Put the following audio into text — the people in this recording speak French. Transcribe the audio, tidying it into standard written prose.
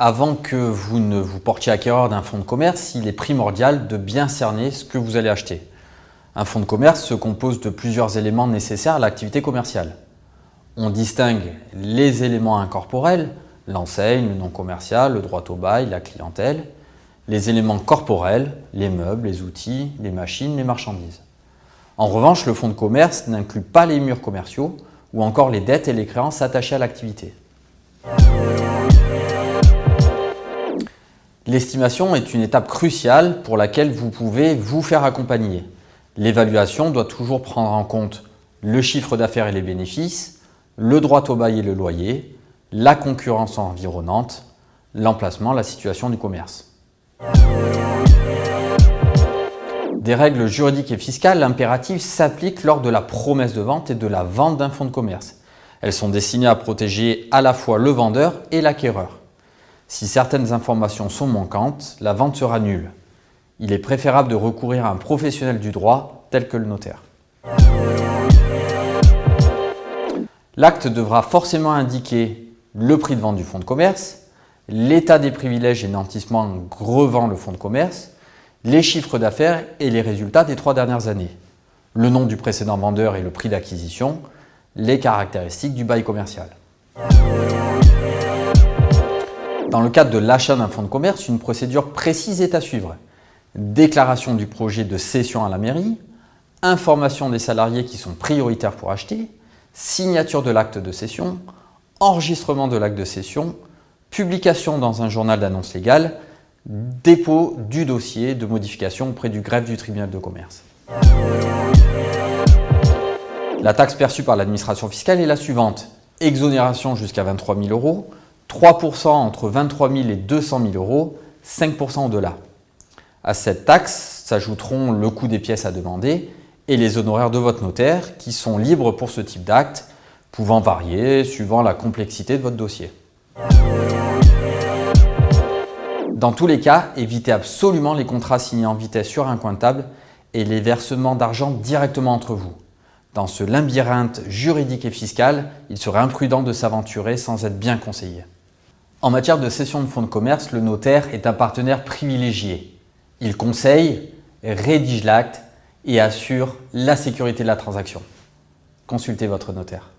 Avant que vous ne vous portiez acquéreur d'un fonds de commerce, il est primordial de bien cerner ce que vous allez acheter. Un fonds de commerce se compose de plusieurs éléments nécessaires à l'activité commerciale. On distingue les éléments incorporels, l'enseigne, le nom commercial, le droit au bail, la clientèle. Les éléments corporels, les meubles, les outils, les machines, les marchandises. En revanche, le fonds de commerce n'inclut pas les murs commerciaux ou encore les dettes et les créances attachées à l'activité. L'estimation est une étape cruciale pour laquelle vous pouvez vous faire accompagner. L'évaluation doit toujours prendre en compte le chiffre d'affaires et les bénéfices, le droit au bail et le loyer, la concurrence environnante, l'emplacement, la situation du commerce. Des règles juridiques et fiscales impératives s'appliquent lors de la promesse de vente et de la vente d'un fonds de commerce. Elles sont destinées à protéger à la fois le vendeur et l'acquéreur. Si certaines informations sont manquantes, la vente sera nulle. Il est préférable de recourir à un professionnel du droit tel que le notaire. L'acte devra forcément indiquer le prix de vente du fonds de commerce, l'état des privilèges et nantissements grevant le fonds de commerce, les chiffres d'affaires et les résultats des 3 dernières années, le nom du précédent vendeur et le prix d'acquisition, les caractéristiques du bail commercial. Dans le cadre de l'achat d'un fonds de commerce, une procédure précise est à suivre. Déclaration du projet de cession à la mairie, information des salariés qui sont prioritaires pour acheter, signature de l'acte de cession, enregistrement de l'acte de cession, publication dans un journal d'annonce légale, dépôt du dossier de modification auprès du greffe du tribunal de commerce. La taxe perçue par l'administration fiscale est la suivante. Exonération jusqu'à 23 000 euros, 3% entre 23 000 et 200 000 euros, 5% au-delà. À cette taxe s'ajouteront le coût des pièces à demander et les honoraires de votre notaire qui sont libres pour ce type d'acte, pouvant varier suivant la complexité de votre dossier. Dans tous les cas, évitez absolument les contrats signés en vitesse sur un coin de table et les versements d'argent directement entre vous. Dans ce labyrinthe juridique et fiscal, il serait imprudent de s'aventurer sans être bien conseillé. En matière de cession de fonds de commerce, le notaire est un partenaire privilégié. Il conseille, rédige l'acte et assure la sécurité de la transaction. Consultez votre notaire.